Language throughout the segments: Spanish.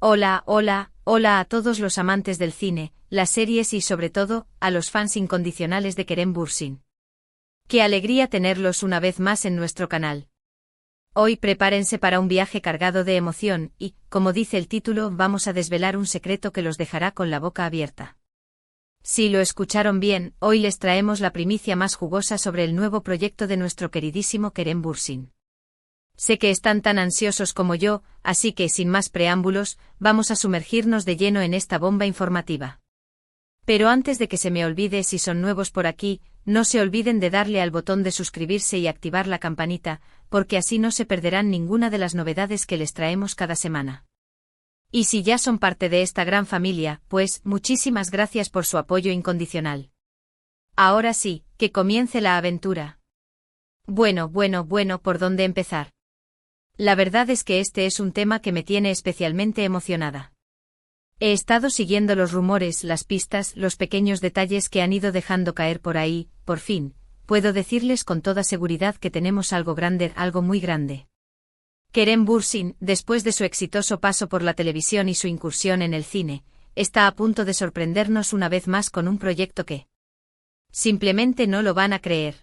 Hola, hola, hola a todos los amantes del cine, las series y sobre todo, a los fans incondicionales de Kerem Bürsin. ¡Qué alegría tenerlos una vez más en nuestro canal! Hoy prepárense para un viaje cargado de emoción y, como dice el título, vamos a desvelar un secreto que los dejará con la boca abierta. Si lo escucharon bien, hoy les traemos la primicia más jugosa sobre el nuevo proyecto de nuestro queridísimo Kerem Bürsin. Sé que están tan ansiosos como yo, así que sin más preámbulos, vamos a sumergirnos de lleno en esta bomba informativa. Pero antes de que se me olvide, si son nuevos por aquí, no se olviden de darle al botón de suscribirse y activar la campanita, porque así no se perderán ninguna de las novedades que les traemos cada semana. Y si ya son parte de esta gran familia, pues, muchísimas gracias por su apoyo incondicional. Ahora sí, que comience la aventura. Bueno, ¿por dónde empezar? La verdad es que este es un tema que me tiene especialmente emocionada. He estado siguiendo los rumores, las pistas, los pequeños detalles que han ido dejando caer por ahí. Por fin, puedo decirles con toda seguridad que tenemos algo grande, algo muy grande. Kerem Bürsin, después de su exitoso paso por la televisión y su incursión en el cine, está a punto de sorprendernos una vez más con un proyecto que simplemente no lo van a creer.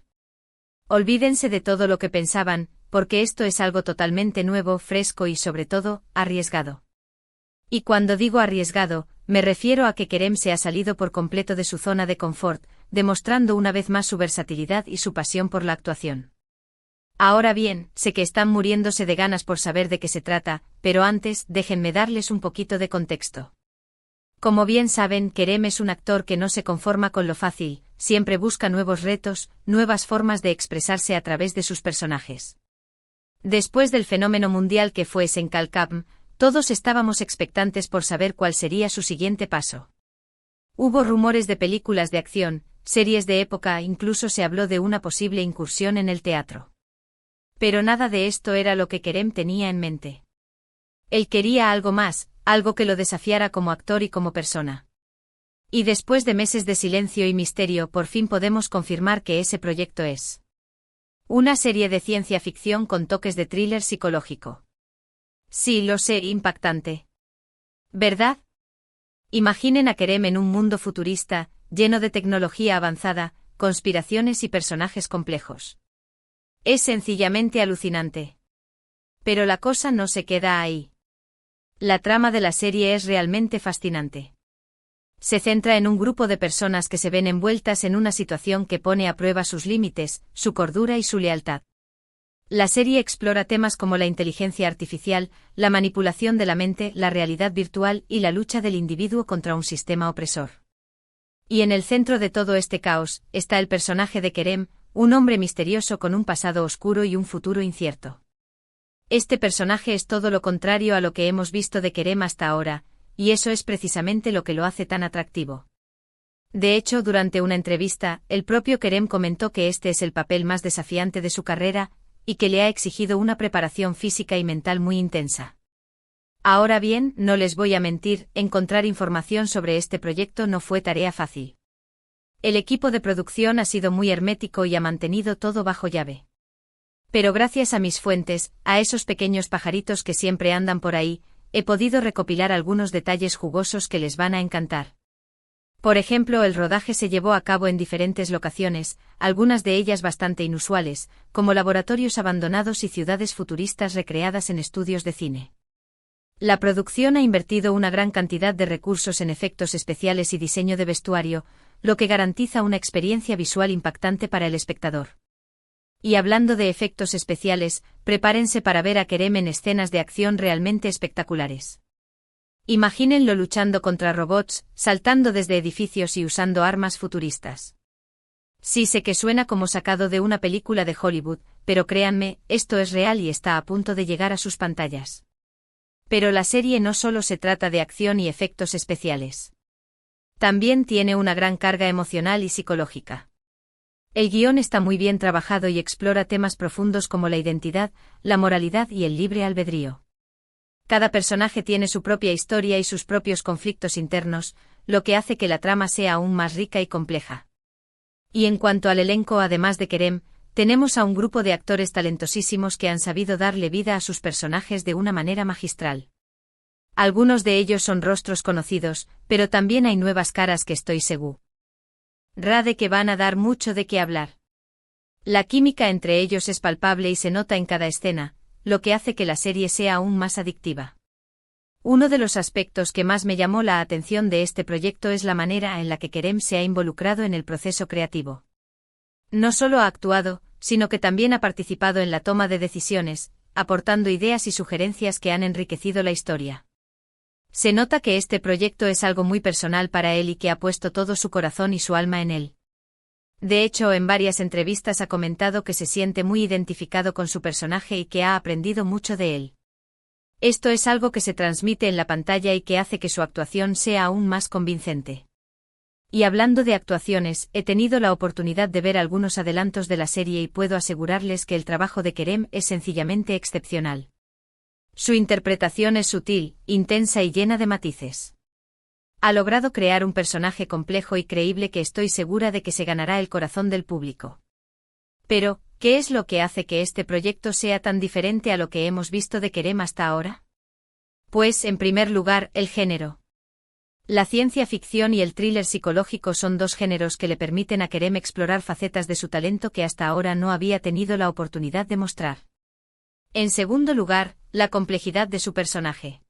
Olvídense de todo lo que pensaban, porque esto es algo totalmente nuevo, fresco y sobre todo, arriesgado. Y cuando digo arriesgado, me refiero a que Kerem se ha salido por completo de su zona de confort, demostrando una vez más su versatilidad y su pasión por la actuación. Ahora bien, sé que están muriéndose de ganas por saber de qué se trata, pero antes, déjenme darles un poquito de contexto. Como bien saben, Kerem es un actor que no se conforma con lo fácil, siempre busca nuevos retos, nuevas formas de expresarse a través de sus personajes. Después del fenómeno mundial que fue Senkalkam, todos estábamos expectantes por saber cuál sería su siguiente paso. Hubo rumores de películas de acción, series de época, incluso se habló de una posible incursión en el teatro. Pero nada de esto era lo que Kerem tenía en mente. Él quería algo más, algo que lo desafiara como actor y como persona. Y después de meses de silencio y misterio, por fin podemos confirmar que ese proyecto es una serie de ciencia ficción con toques de thriller psicológico. Sí, lo sé, impactante. ¿Verdad? Imaginen a Kerem en un mundo futurista, lleno de tecnología avanzada, conspiraciones y personajes complejos. Es sencillamente alucinante. Pero la cosa no se queda ahí. La trama de la serie es realmente fascinante. Se centra en un grupo de personas que se ven envueltas en una situación que pone a prueba sus límites, su cordura y su lealtad. La serie explora temas como la inteligencia artificial, la manipulación de la mente, la realidad virtual y la lucha del individuo contra un sistema opresor. Y en el centro de todo este caos, está el personaje de Kerem, un hombre misterioso con un pasado oscuro y un futuro incierto. Este personaje es todo lo contrario a lo que hemos visto de Kerem hasta ahora, y eso es precisamente lo que lo hace tan atractivo. De hecho, durante una entrevista, el propio Kerem comentó que este es el papel más desafiante de su carrera, y que le ha exigido una preparación física y mental muy intensa. Ahora bien, no les voy a mentir, encontrar información sobre este proyecto no fue tarea fácil. El equipo de producción ha sido muy hermético y ha mantenido todo bajo llave. Pero gracias a mis fuentes, a esos pequeños pajaritos que siempre andan por ahí, he podido recopilar algunos detalles jugosos que les van a encantar. Por ejemplo, el rodaje se llevó a cabo en diferentes locaciones, algunas de ellas bastante inusuales, como laboratorios abandonados y ciudades futuristas recreadas en estudios de cine. La producción ha invertido una gran cantidad de recursos en efectos especiales y diseño de vestuario, lo que garantiza una experiencia visual impactante para el espectador. Y hablando de efectos especiales, prepárense para ver a Kerem en escenas de acción realmente espectaculares. Imagínenlo luchando contra robots, saltando desde edificios y usando armas futuristas. Sí, sé que suena como sacado de una película de Hollywood, pero créanme, esto es real y está a punto de llegar a sus pantallas. Pero la serie no solo se trata de acción y efectos especiales. También tiene una gran carga emocional y psicológica. El guión está muy bien trabajado y explora temas profundos como la identidad, la moralidad y el libre albedrío. Cada personaje tiene su propia historia y sus propios conflictos internos, lo que hace que la trama sea aún más rica y compleja. Y en cuanto al elenco, además de Kerem, tenemos a un grupo de actores talentosísimos que han sabido darle vida a sus personajes de una manera magistral. Algunos de ellos son rostros conocidos, pero también hay nuevas caras que estoy seguro de que van a dar mucho de qué hablar. La química entre ellos es palpable y se nota en cada escena, lo que hace que la serie sea aún más adictiva. Uno de los aspectos que más me llamó la atención de este proyecto es la manera en la que Kerem se ha involucrado en el proceso creativo. No solo ha actuado, sino que también ha participado en la toma de decisiones, aportando ideas y sugerencias que han enriquecido la historia. Se nota que este proyecto es algo muy personal para él y que ha puesto todo su corazón y su alma en él. De hecho, en varias entrevistas ha comentado que se siente muy identificado con su personaje y que ha aprendido mucho de él. Esto es algo que se transmite en la pantalla y que hace que su actuación sea aún más convincente. Y hablando de actuaciones, he tenido la oportunidad de ver algunos adelantos de la serie y puedo asegurarles que el trabajo de Kerem es sencillamente excepcional. Su interpretación es sutil, intensa y llena de matices. Ha logrado crear un personaje complejo y creíble que estoy segura de que se ganará el corazón del público. Pero, ¿qué es lo que hace que este proyecto sea tan diferente a lo que hemos visto de Kerem hasta ahora? Pues, en primer lugar, el género. La ciencia ficción y el thriller psicológico son dos géneros que le permiten a Kerem explorar facetas de su talento que hasta ahora no había tenido la oportunidad de mostrar. En segundo lugar, la complejidad de su personaje.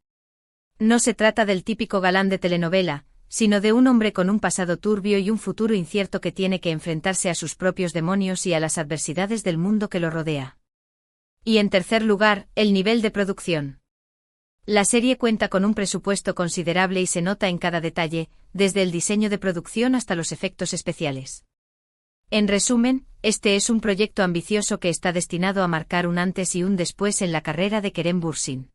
No se trata del típico galán de telenovela, sino de un hombre con un pasado turbio y un futuro incierto que tiene que enfrentarse a sus propios demonios y a las adversidades del mundo que lo rodea. Y en tercer lugar, el nivel de producción. La serie cuenta con un presupuesto considerable y se nota en cada detalle, desde el diseño de producción hasta los efectos especiales. En resumen, este es un proyecto ambicioso que está destinado a marcar un antes y un después en la carrera de Kerem Bürsin.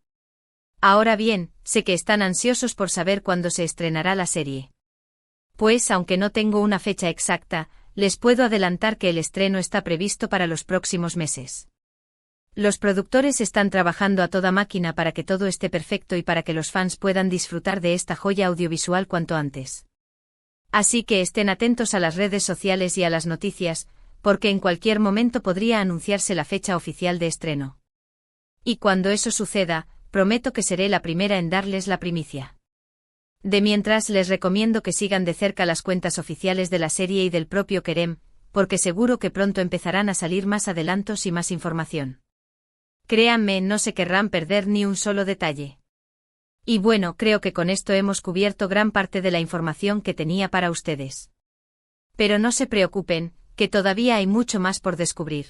Ahora bien, sé que están ansiosos por saber cuándo se estrenará la serie. Pues, aunque no tengo una fecha exacta, les puedo adelantar que el estreno está previsto para los próximos meses. Los productores están trabajando a toda máquina para que todo esté perfecto y para que los fans puedan disfrutar de esta joya audiovisual cuanto antes. Así que estén atentos a las redes sociales y a las noticias, porque en cualquier momento podría anunciarse la fecha oficial de estreno. Y cuando eso suceda, prometo que seré la primera en darles la primicia. De mientras les recomiendo que sigan de cerca las cuentas oficiales de la serie y del propio Kerem, porque seguro que pronto empezarán a salir más adelantos y más información. Créanme, no se querrán perder ni un solo detalle. Y bueno, creo que con esto hemos cubierto gran parte de la información que tenía para ustedes. Pero no se preocupen, que todavía hay mucho más por descubrir.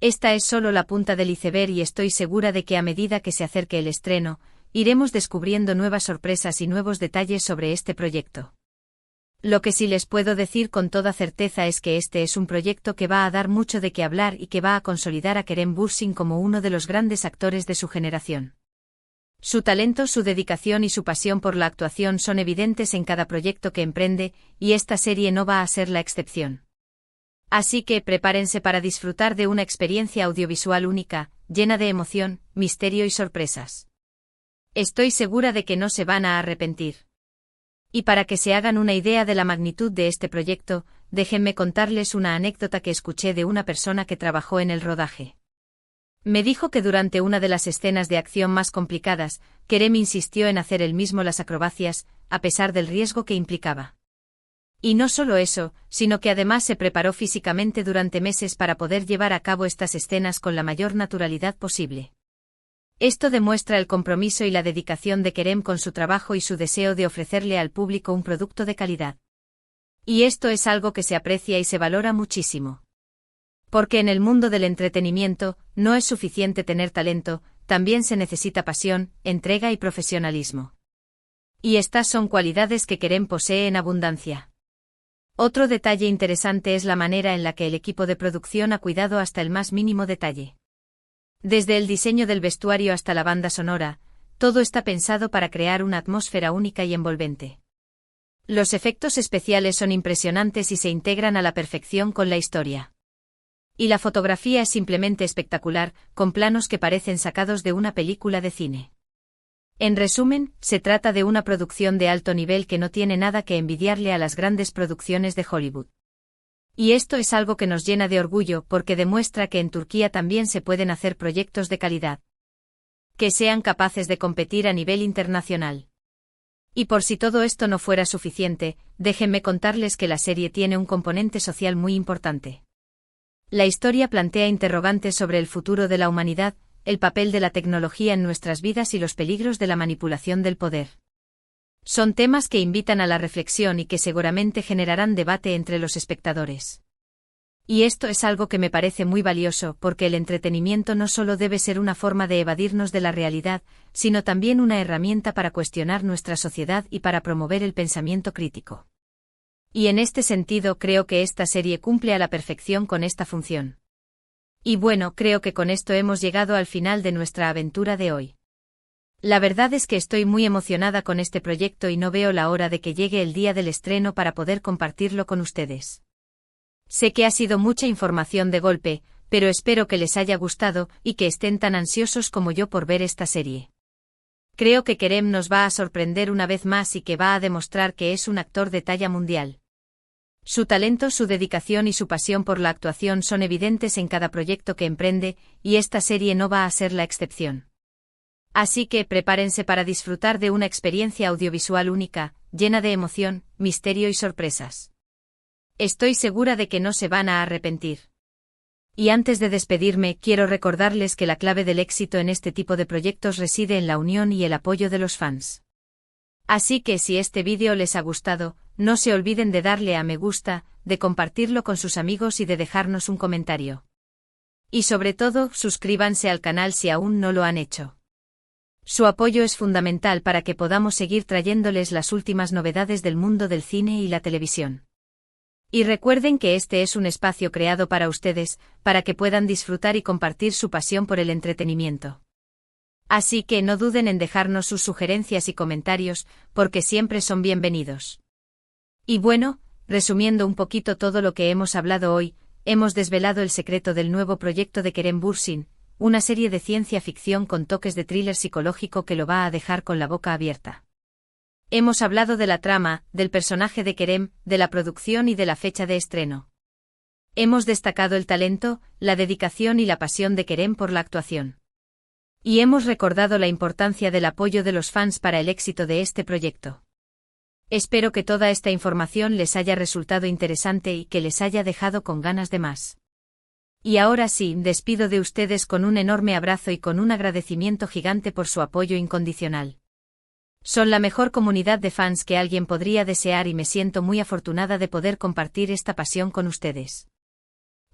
Esta es solo la punta del iceberg y estoy segura de que a medida que se acerque el estreno, iremos descubriendo nuevas sorpresas y nuevos detalles sobre este proyecto. Lo que sí les puedo decir con toda certeza es que este es un proyecto que va a dar mucho de qué hablar y que va a consolidar a Kerem Bürsin como uno de los grandes actores de su generación. Su talento, su dedicación y su pasión por la actuación son evidentes en cada proyecto que emprende, y esta serie no va a ser la excepción. Así que prepárense para disfrutar de una experiencia audiovisual única, llena de emoción, misterio y sorpresas. Estoy segura de que no se van a arrepentir. Y para que se hagan una idea de la magnitud de este proyecto, déjenme contarles una anécdota que escuché de una persona que trabajó en el rodaje. Me dijo que durante una de las escenas de acción más complicadas, Kerem insistió en hacer él mismo las acrobacias, a pesar del riesgo que implicaba. Y no solo eso, sino que además se preparó físicamente durante meses para poder llevar a cabo estas escenas con la mayor naturalidad posible. Esto demuestra el compromiso y la dedicación de Kerem con su trabajo y su deseo de ofrecerle al público un producto de calidad. Y esto es algo que se aprecia y se valora muchísimo. Porque en el mundo del entretenimiento, no es suficiente tener talento, también se necesita pasión, entrega y profesionalismo. Y estas son cualidades que Kerem posee en abundancia. Otro detalle interesante es la manera en la que el equipo de producción ha cuidado hasta el más mínimo detalle. Desde el diseño del vestuario hasta la banda sonora, todo está pensado para crear una atmósfera única y envolvente. Los efectos especiales son impresionantes y se integran a la perfección con la historia. Y la fotografía es simplemente espectacular, con planos que parecen sacados de una película de cine. En resumen, se trata de una producción de alto nivel que no tiene nada que envidiarle a las grandes producciones de Hollywood. Y esto es algo que nos llena de orgullo porque demuestra que en Turquía también se pueden hacer proyectos de calidad. Que sean capaces de competir a nivel internacional. Y por si todo esto no fuera suficiente, déjenme contarles que la serie tiene un componente social muy importante. La historia plantea interrogantes sobre el futuro de la humanidad, el papel de la tecnología en nuestras vidas y los peligros de la manipulación del poder. Son temas que invitan a la reflexión y que seguramente generarán debate entre los espectadores. Y esto es algo que me parece muy valioso, porque el entretenimiento no solo debe ser una forma de evadirnos de la realidad, sino también una herramienta para cuestionar nuestra sociedad y para promover el pensamiento crítico. Y en este sentido creo que esta serie cumple a la perfección con esta función. Y bueno, creo que con esto hemos llegado al final de nuestra aventura de hoy. La verdad es que estoy muy emocionada con este proyecto y no veo la hora de que llegue el día del estreno para poder compartirlo con ustedes. Sé que ha sido mucha información de golpe, pero espero que les haya gustado y que estén tan ansiosos como yo por ver esta serie. Creo que Kerem nos va a sorprender una vez más y que va a demostrar que es un actor de talla mundial. Su talento, su dedicación y su pasión por la actuación son evidentes en cada proyecto que emprende, y esta serie no va a ser la excepción. Así que prepárense para disfrutar de una experiencia audiovisual única, llena de emoción, misterio y sorpresas. Estoy segura de que no se van a arrepentir. Y antes de despedirme, quiero recordarles que la clave del éxito en este tipo de proyectos reside en la unión y el apoyo de los fans. Así que si este vídeo les ha gustado, no se olviden de darle a me gusta, de compartirlo con sus amigos y de dejarnos un comentario. Y sobre todo, suscríbanse al canal si aún no lo han hecho. Su apoyo es fundamental para que podamos seguir trayéndoles las últimas novedades del mundo del cine y la televisión. Y recuerden que este es un espacio creado para ustedes, para que puedan disfrutar y compartir su pasión por el entretenimiento. Así que no duden en dejarnos sus sugerencias y comentarios, porque siempre son bienvenidos. Y bueno, resumiendo un poquito todo lo que hemos hablado hoy, hemos desvelado el secreto del nuevo proyecto de Kerem Bürsin, una serie de ciencia ficción con toques de thriller psicológico que lo va a dejar con la boca abierta. Hemos hablado de la trama, del personaje de Kerem, de la producción y de la fecha de estreno. Hemos destacado el talento, la dedicación y la pasión de Kerem por la actuación. Y hemos recordado la importancia del apoyo de los fans para el éxito de este proyecto. Espero que toda esta información les haya resultado interesante y que les haya dejado con ganas de más. Y ahora sí, despido de ustedes con un enorme abrazo y con un agradecimiento gigante por su apoyo incondicional. Son la mejor comunidad de fans que alguien podría desear y me siento muy afortunada de poder compartir esta pasión con ustedes.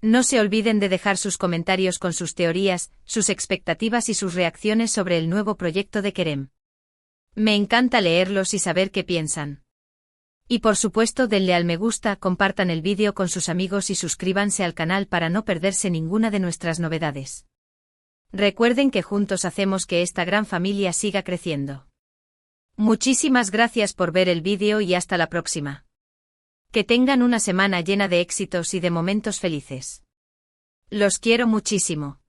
No se olviden de dejar sus comentarios con sus teorías, sus expectativas y sus reacciones sobre el nuevo proyecto de Kerem. Me encanta leerlos y saber qué piensan. Y por supuesto denle al me gusta, compartan el vídeo con sus amigos y suscríbanse al canal para no perderse ninguna de nuestras novedades. Recuerden que juntos hacemos que esta gran familia siga creciendo. Muchísimas gracias por ver el vídeo y hasta la próxima. Que tengan una semana llena de éxitos y de momentos felices. Los quiero muchísimo.